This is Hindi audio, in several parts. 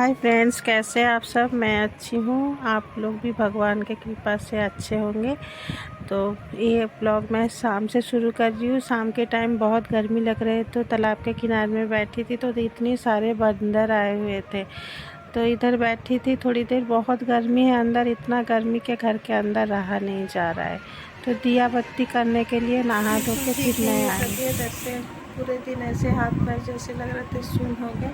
हाय फ्रेंड्स, कैसे हैं आप सब। मैं अच्छी हूँ, आप लोग भी भगवान के कृपा से अच्छे होंगे। तो ये ब्लॉग मैं शाम से शुरू कर रही हूँ। शाम के टाइम बहुत गर्मी लग रही है, तो तालाब के किनारे में बैठी थी तो इतने सारे बंदर आए हुए थे। तो इधर बैठी थी थोड़ी देर। बहुत गर्मी है अंदर, इतना गर्मी के घर के अंदर रहा नहीं जा रहा है। तो दिया बत्ती करने के लिए नहा धो के फिर मैं आई। पूरे दिन ऐसे हाथ पैर जैसे लग रहे थे सुन्न हो गए।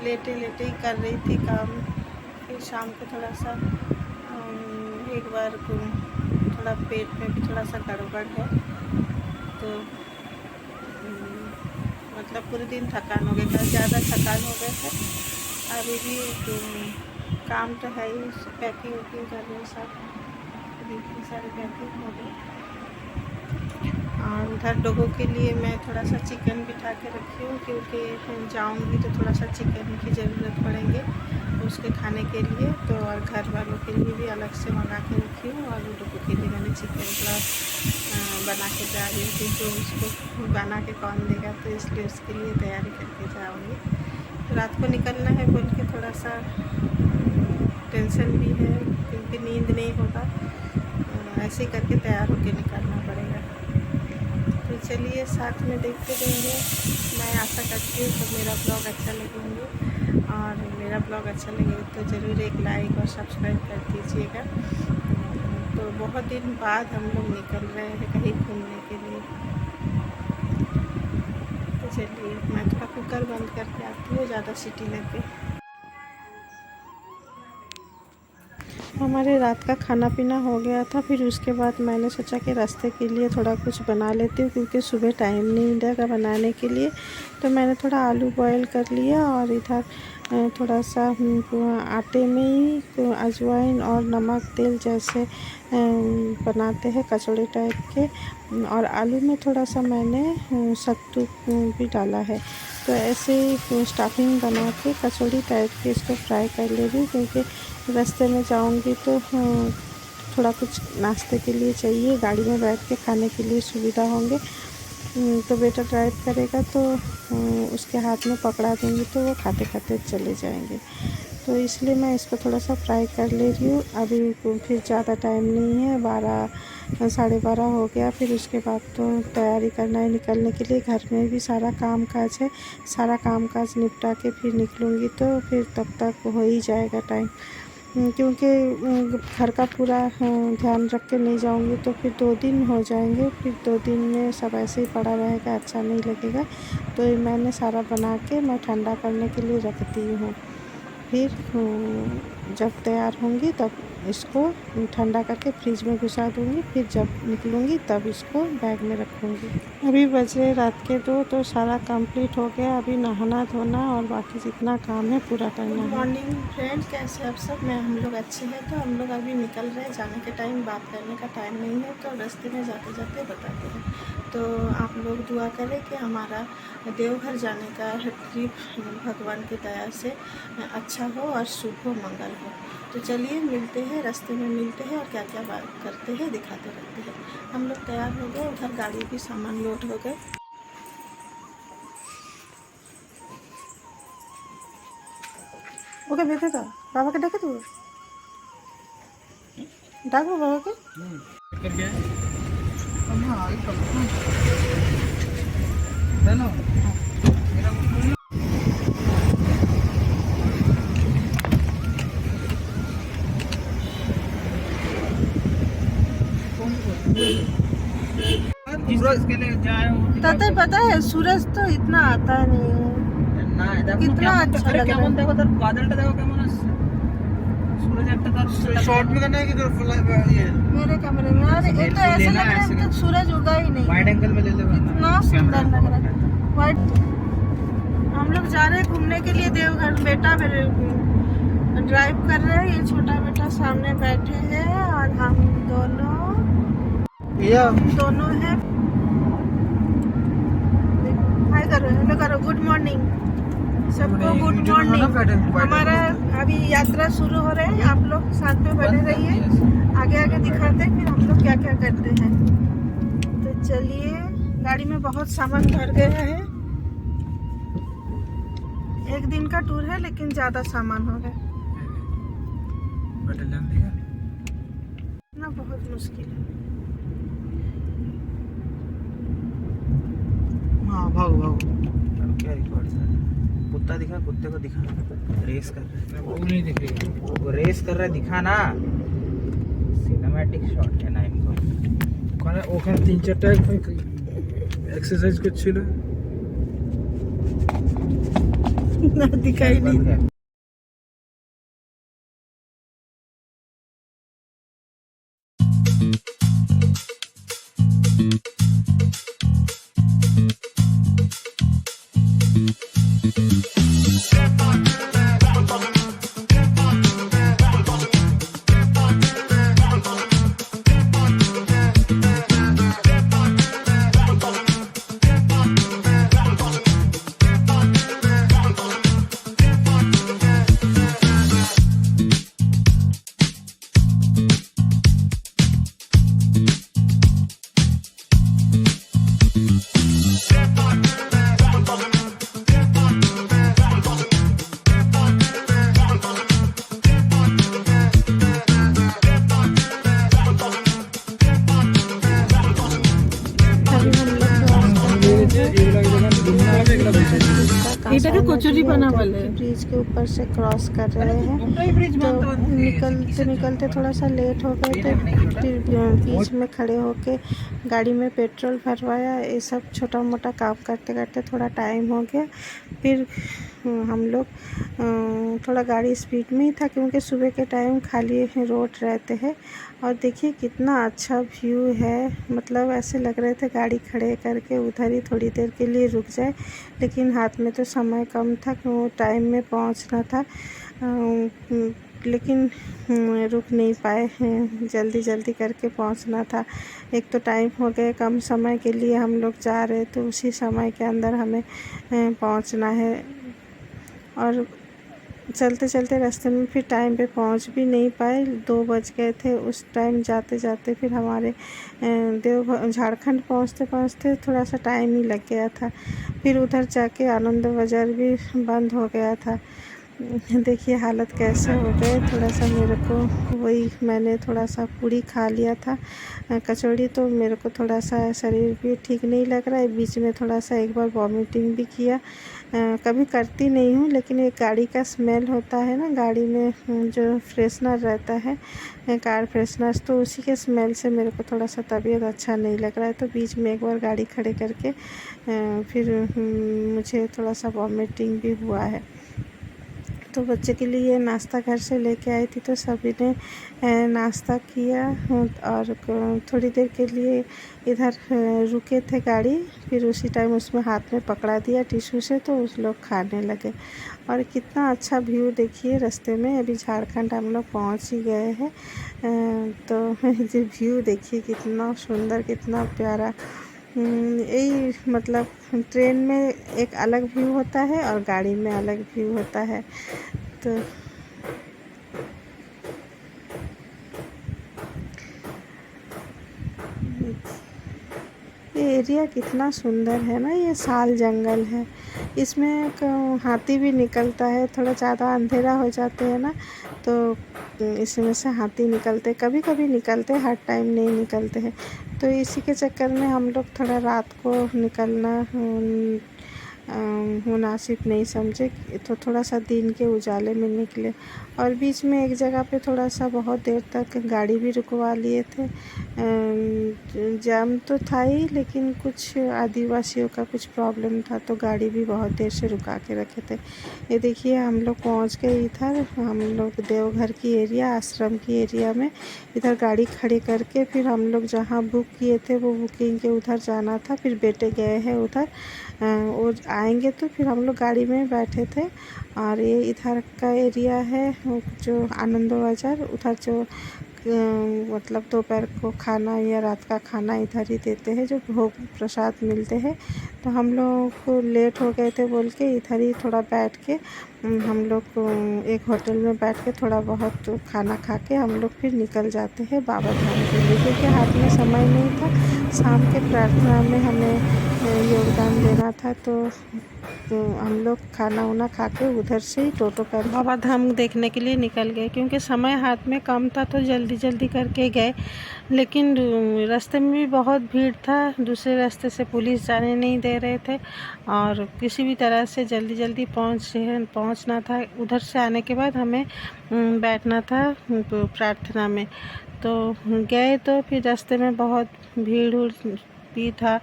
लेटे लेटे ही कर रही थी काम। फिर शाम को थोड़ा सा एक बार थोड़ा पेट में भी थोड़ा सा गड़बड़ है, तो मतलब पूरे दिन थकान हो गई, कल ज़्यादा थकान हो गए थे। अभी भी काम तो है ही, पैकिंग वैकिंग करने सब इतनी सारी पैकिंग हो गई। और उधर लोगों के लिए मैं थोड़ा सा चिकन बिठा के रखी हूँ, क्योंकि जाऊँगी तो थोड़ा सा चिकन की ज़रूरत पड़ेंगे उसके खाने के लिए। तो और घर वालों के लिए भी अलग से मंगा के रखी हूँ, और लोगों के लिए मैंने चिकन थोड़ा बना के जा रही थी। तो उसको बना के कौन देगा, तो इसलिए उसके लिए तैयारी करके जाऊँगी। तो रात को निकलना है बोल के थोड़ा सा टेंशन भी है, क्योंकि नींद नहीं होगा। ऐसे ही करके तैयार होकर निकलना पड़ेगा। तो चलिए साथ में देखते रहेंगे। मैं आशा करती हूँ तो मेरा ब्लॉग अच्छा लगेंगे, और मेरा ब्लॉग अच्छा लगे तो ज़रूर एक लाइक और सब्सक्राइब कर दीजिएगा। तो बहुत दिन बाद हम लोग निकल रहे हैं कहीं घूमने के लिए। तो चलिए मैं थोड़ा कुकर बंद करके आती हूँ, ज़्यादा सीटी लग गई। हमारे रात का खाना पीना हो गया था। फिर उसके बाद मैंने सोचा कि रास्ते के लिए थोड़ा कुछ बना लेती हूँ, क्योंकि सुबह टाइम नहीं मिलेगा बनाने के लिए। तो मैंने थोड़ा आलू बॉईल कर लिया, और इधर थोड़ा सा आटे में ही अजवाइन और नमक तेल जैसे बनाते हैं कचौड़ी टाइप के। और आलू में थोड़ा सा मैंने सत्तू भी डाला है। तो ऐसे ही स्टफिंग बना के कचौड़ी टाइप के इसको फ्राई कर ले रही हूँ, क्योंकि रास्ते में जाऊँगी तो थोड़ा कुछ नाश्ते के लिए चाहिए। गाड़ी में बैठ के खाने के लिए सुविधा होंगे। तो बेटा ड्राइव करेगा तो उसके हाथ में पकड़ा दूँगी, तो वो खाते खाते चले जाएंगे। तो इसलिए मैं इसको थोड़ा सा फ्राई कर ले रही हूँ। अभी फिर ज़्यादा टाइम नहीं है, 12 साढ़े 12 हो गया। फिर उसके बाद तो तैयारी करना है निकलने के लिए। घर में भी सारा काम काज है, सारा काम काज निपटा के फिर निकलूँगी, तो फिर तब तक हो ही जाएगा टाइम। क्योंकि घर का पूरा ध्यान रख के नहीं जाऊंगी तो फिर 2 दिन हो जाएंगे। फिर 2 दिन में सब ऐसे ही पड़ा रहेगा, अच्छा नहीं लगेगा। तो मैंने सारा बना के मैं ठंडा करने के लिए रख दी हूँ। फिर जब तैयार होंगी तब इसको ठंडा करके फ्रिज में घुसा दूँगी। फिर जब निकलूँगी तब इसको बैग में रखूँगी। अभी बजे रात के 2, तो सारा कंप्लीट हो गया। अभी नहाना धोना और बाकी जितना काम है पूरा करना है। गुड मॉर्निंग फ्रेंड्स, कैसे आप सब। हम लोग अच्छे हैं। तो हम लोग अभी निकल रहे हैं। जाने के टाइम, बात करने का टाइम नहीं है, तो रास्ते में जाते जाते बताते हैं। तो आप लोग दुआ करें कि हमारा देवघर जाने का ट्रिप भगवान की दया से अच्छा हो और शुभ हो, मंगल हो। तो चलिए मिलते हैं, रास्ते में मिलते हैं, और क्या क्या बात करते हैं दिखाते रहते हैं। हम लोग तैयार हो गए, उधर गाड़ी भी सामान लोड हो गए। ओके भेजे था बाबा के डाके, तू डाक बाबा के तो पता है सूरज तो इतना आता नहीं है। कितना अच्छा लग रहा है। बादल शॉर्ट में करना है कि मेरे कमरे में यार, ये तो ऐसा लग रहा है सूरज उगा ही नहीं। वाइड एंगल में ले ले, इतना सुंदर लग रहा है वाइट। हम लोग जा रहे हैं घूमने के लिए देवघर। बेटा मेरे ड्राइव कर रहे हैं, ये छोटा बेटा सामने बैठे हैं, और हम दोनों हैं। हाय करो, हेलो करो, गुड मॉर्निंग सबको। Good morning. हमारा अभी यात्रा शुरू हो रही है। आप लोग साथ में बने रहिए, आगे आगे दिखाते हैं फिर हम लोग क्या क्या करते हैं। तो चलिए, गाड़ी में बहुत सामान भर गया है। एक दिन का टूर है लेकिन ज़्यादा सामान हो गया ना, बहुत मुश्किल है। हाँ भागो भागो। अब क्या रिकॉर्ड है? कुत्ता दिखा, कुत्ते को दिखा, रेस कर रहा है। वो नहीं दिख रही, वो रेस कर रहा है, दिखा ना। सिनेमैटिक शॉट है ना इनको। ওখানে ওখানে 3-4টা এক্সারসাইজ করছিল ना दिखाई नहीं। इधर कचौरी बना वाले ब्रिज के ऊपर से क्रॉस कर रहे हैं, तो निकलते निकलते थोड़ा सा लेट हो गए, तो फिर बीच में खड़े होके गाड़ी में पेट्रोल भरवाया। ये सब छोटा मोटा काम करते करते थोड़ा टाइम हो गया। फिर हम लोग थोड़ा गाड़ी स्पीड में ही था क्योंकि सुबह के टाइम खाली रोड रहते हैं। और देखिए कितना अच्छा व्यू है, मतलब ऐसे लग रहे थे गाड़ी खड़े करके उधर ही थोड़ी देर के लिए रुक जाए, लेकिन हाथ में तो समय कम था क्यों टाइम में पहुंचना था। लेकिन रुक नहीं पाए, जल्दी जल्दी करके पहुंचना था। एक तो टाइम हो गए, कम समय के लिए हम लोग जा रहे, तो उसी समय के अंदर हमें पहुंचना है। और चलते चलते रास्ते में फिर टाइम पे पहुंच भी नहीं पाए, 2 बज गए थे उस टाइम जाते जाते। फिर हमारे झारखंड पहुंचते पहुंचते थोड़ा सा टाइम ही लग गया था। फिर उधर जाके आनंद बाज़ार भी बंद हो गया था। देखिए हालत कैसे हो गए। थोड़ा सा मेरे को वही मैंने थोड़ा सा पूरी खा लिया था, कचौड़ी, तो मेरे को थोड़ा सा शरीर भी ठीक नहीं लग रहा है। बीच में थोड़ा सा एक बार वॉमिटिंग भी किया। कभी करती नहीं हूँ, लेकिन एक गाड़ी का स्मेल होता है ना, गाड़ी में जो फ्रेशनर रहता है, कार फ्रेशनर, तो उसी के स्मेल से मेरे को थोड़ा सा तबीयत अच्छा नहीं लग रहा है। तो बीच में एक बार गाड़ी खड़े करके फिर मुझे थोड़ा सा वॉमिटिंग भी हुआ है। तो बच्चे के लिए नाश्ता घर से लेके आई थी, तो सभी ने नाश्ता किया और थोड़ी देर के लिए इधर रुके थे गाड़ी। फिर उसी टाइम उसमें हाथ में पकड़ा दिया टिश्यू से, तो उस लोग खाने लगे। और कितना अच्छा व्यू देखिए रास्ते में। अभी झारखंड हम लोग पहुंच ही गए हैं, तो जो व्यू देखिए कितना सुंदर, कितना प्यारा। यही मतलब ट्रेन में एक अलग व्यू होता है और गाड़ी में अलग व्यू होता है। तो ये एरिया कितना सुंदर है ना, ये साल जंगल है। इसमें हाथी भी निकलता है, थोड़ा ज़्यादा अंधेरा हो जाते हैं ना, तो इसमें से हाथी निकलते, कभी कभी निकलते, हर टाइम नहीं निकलते हैं। तो इसी के चक्कर में हम लोग थोड़ा रात को निकलना मुनासिब नहीं समझे, तो थोड़ा सा दिन के उजाले में निकले। और बीच में एक जगह पे थोड़ा सा बहुत देर तक गाड़ी भी रुकवा लिए थे। जाम तो था ही, लेकिन कुछ आदिवासियों का कुछ प्रॉब्लम था, तो गाड़ी भी बहुत देर से रुका के रखे थे। ये देखिए हम लोग पहुंच गए इधर, हम लोग देवघर की एरिया, आश्रम की एरिया में। इधर गाड़ी खड़ी करके फिर हम लोग जहाँ बुक किए थे वो बुकिंग के उधर जाना था। फिर बेटे गए हैं उधर, वो आएंगे तो फिर हम लोग गाड़ी में बैठे थे। और ये इधर का एरिया है जो आनंद बाज़ार, उधर जो मतलब दोपहर को खाना या रात का खाना इधर ही देते हैं, जो भोग प्रसाद मिलते हैं। तो हम लोग को लेट हो गए थे बोल के इधर ही थोड़ा बैठ के हम लोग एक होटल में बैठ के थोड़ा बहुत खाना खा के हम लोग फिर निकल जाते हैं बाबा धाम के लिए, क्योंकि हाथ में समय नहीं था। शाम के प्रार्थना में हमें योगदान देना था, तो हम लोग खाना वाना खा के उधर से ही टोटो कर बाबा धाम देखने के लिए निकल गए। क्योंकि समय हाथ में कम था तो जल्दी जल्दी करके गए, लेकिन रास्ते में भी बहुत भीड़ था। दूसरे रास्ते से पुलिस जाने नहीं दे रहे थे और किसी भी तरह से जल्दी जल्दी पहुंचना था। उधर से आने के बाद हमें बैठना था प्रार्थना में। तो गए तो फिर रास्ते में बहुत भीड़ भी था।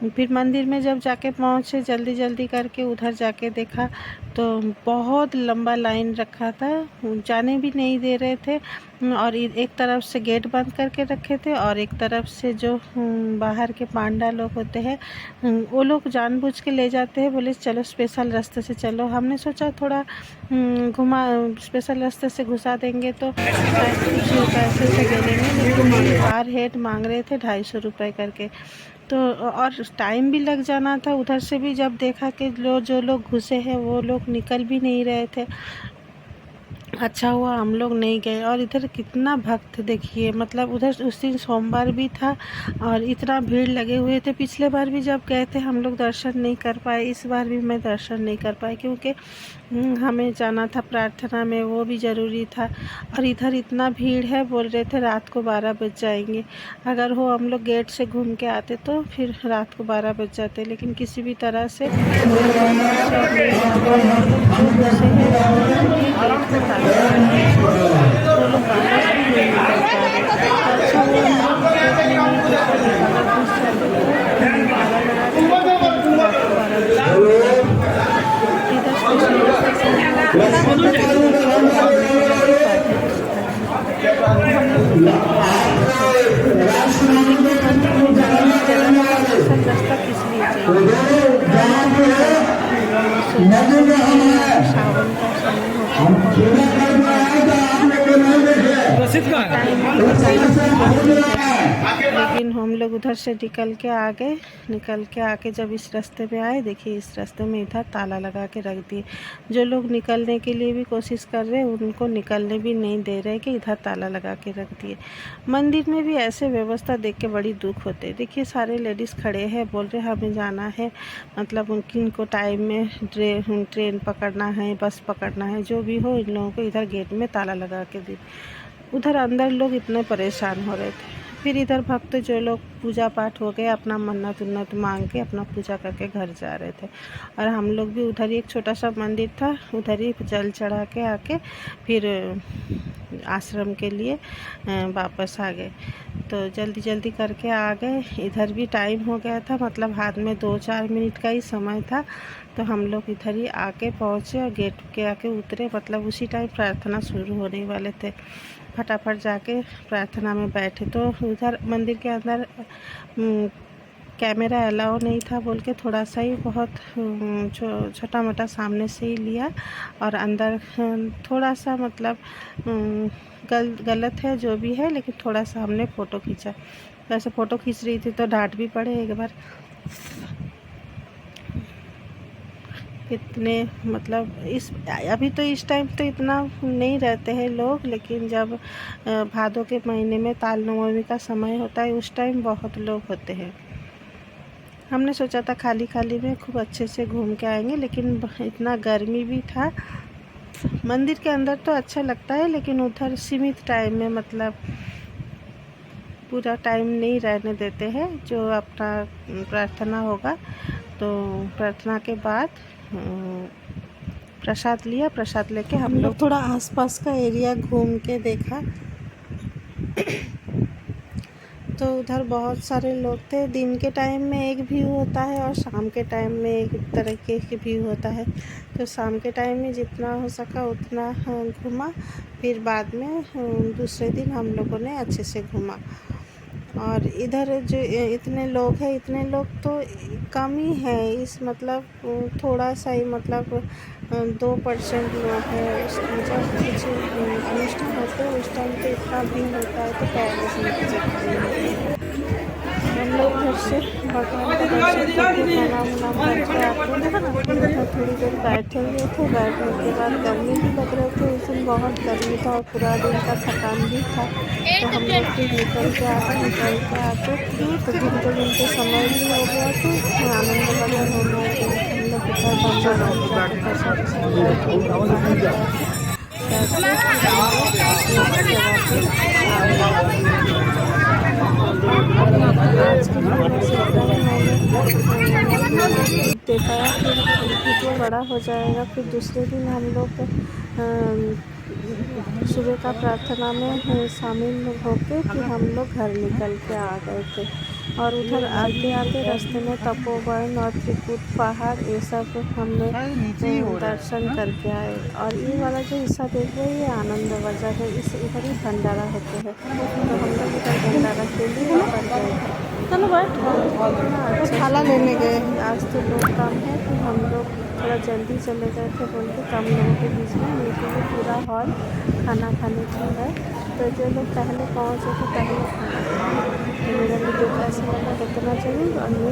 फिर मंदिर में जब जाके पहुँचे जल्दी जल्दी करके, उधर जाके देखा तो बहुत लंबा लाइन रखा था, जाने भी नहीं दे रहे थे। और एक तरफ से गेट बंद करके रखे थे और एक तरफ से जो बाहर के पांडा लोग होते हैं वो लोग जानबूझ के ले जाते हैं, बोले चलो स्पेशल रास्ते से चलो। हमने सोचा थोड़ा घुमा स्पेशल रास्ते से घुसा देंगे तो शायद कुछ पैसे से ले लेंगे, लेकिन बार हेड मांग रहे थे 250 रुपये करके। तो और टाइम भी लग जाना था। उधर से भी जब देखा कि जो लोग घुसे हैं वो लोग निकल भी नहीं रहे थे, अच्छा हुआ हम लोग नहीं गए। और इधर कितना भक्त देखिए, मतलब उधर उस दिन सोमवार भी था और इतना भीड़ लगे हुए थे। पिछले बार भी जब गए थे हम लोग दर्शन नहीं कर पाए, इस बार भी मैं दर्शन नहीं कर पाई, क्योंकि हमें जाना था प्रार्थना में, वो भी ज़रूरी था। और इधर इतना भीड़ है, बोल रहे थे रात को 12 बज जाएंगे। अगर हो हम लोग गेट से घूम के आते तो फिर रात को 12 बज जाते, लेकिन किसी भी तरह से लेकिन हम लोग उधर से निकल के आके जब इस रास्ते पे आए, देखिए इस रास्ते में इधर ताला लगा के रख दिए। जो लोग निकलने के लिए भी कोशिश कर रहे हैं उनको निकलने भी नहीं दे रहे कि इधर ताला लगा के रख दिए। मंदिर में भी ऐसे व्यवस्था देख के बड़ी दुख होते है। देखिए सारे लेडीज़ खड़े हैं, बोल रहे हमें जाना है, मतलब उनको टाइम में ट्रेन पकड़ना है, बस पकड़ना है, जो भी हो, इन लोगों को इधर गेट में ताला लगा के दी। उधर अंदर लोग इतने परेशान हो रहे थे। फिर इधर भक्त जो लोग पूजा पाठ हो गए, अपना मन्नत उन्नत मांग के अपना पूजा करके घर जा रहे थे। और हम लोग भी उधर ही एक छोटा सा मंदिर था, उधर ही जल चढ़ा के आके फिर आश्रम के लिए वापस आ गए। तो जल्दी जल्दी करके आ गए। इधर भी टाइम हो गया था, मतलब हाथ में 2-4 मिनट का ही समय था। तो हम लोग इधर ही आके पहुँचे और गेट के आके उतरे, मतलब उसी टाइम प्रार्थना शुरू होने वाले थे। फटाफट जाके प्रार्थना में बैठे। तो उधर मंदिर के अंदर कैमरा अलाउ नहीं था बोल के थोड़ा सा ही बहुत छोटा मोटा सामने से ही लिया, और अंदर थोड़ा सा मतलब गलत है जो भी है, लेकिन थोड़ा सा हमने फ़ोटो खींचा। वैसे फ़ोटो खींच रही थी तो डांट भी पड़े एक बार। इतने मतलब अभी तो इस टाइम तो इतना नहीं रहते हैं लोग, लेकिन जब भादों के महीने में ताल नवमी का समय होता है उस टाइम बहुत लोग होते हैं। हमने सोचा था खाली खाली में खूब अच्छे से घूम के आएंगे, लेकिन इतना गर्मी भी था। मंदिर के अंदर तो अच्छा लगता है, लेकिन उधर सीमित टाइम में, मतलब पूरा टाइम नहीं रहने देते हैं। जो अपना प्रार्थना होगा तो प्रार्थना के बाद प्रसाद लिया, प्रसाद लेके हम लोग थोड़ा आसपास का एरिया घूम के देखा। तो उधर बहुत सारे लोग थे। दिन के टाइम में एक व्यू होता है और शाम के टाइम में एक तरीके के व्यू होता है। तो शाम के टाइम में जितना हो सका उतना घूमा, फिर बाद में दूसरे दिन हम लोगों ने अच्छे से घूमा। और इधर जो इतने लोग हैं, इतने लोग तो कम ही है, इस मतलब थोड़ा सा ही, मतलब 2% लोग हैं। जब कुछ अनुष्ठान होते हैं उस टाइम तो इतना भीड़ होता है तो पैर में हम लोग घर से भगवान का थोड़ी देर बैठे हुए थे। बैठने के बाद गर्मी भी लग रही थी, उस दिन बहुत गर्मी था और पूरा दिन का थकान भी था। तो हम लोग फिर निकल के आते तो घूमते समय भी हो गया। तो आनंद बाजार हो गया। हम लोग इधर आज के लिए बस इतना ही मैंने बताया। फिर वीडियो बड़ा हो जाएगा। फिर दूसरे दिन हम लोग सुबह का प्रार्थना में शामिल होके फिर हम लोग घर निकल के आ गए थे। और उधर आते आते रास्ते में तपोवन और त्रिकुट पहाड़ ये सब हमने दर्शन करके आए। और ये वाला जो हिस्सा देख रहे हैं ये आनंद बाजार है। इस इधर ही भंडारा होते हैं। तो हम लोग इधर भंडारा के लिए ऊपर गए थे। चलो बैठ खाना लेने गए। आज तो बहुत काम है तो हम लोग थोड़ा जल्दी चले गए थे बोल के कम लोगों के बीच में लेकिन पूरा हॉल खाना खाने की है। तो जो लोग पहले पहुँचे थे पहले खाना खाए। तो मेरा वीडियो कैसा लगा बताना चाहिए और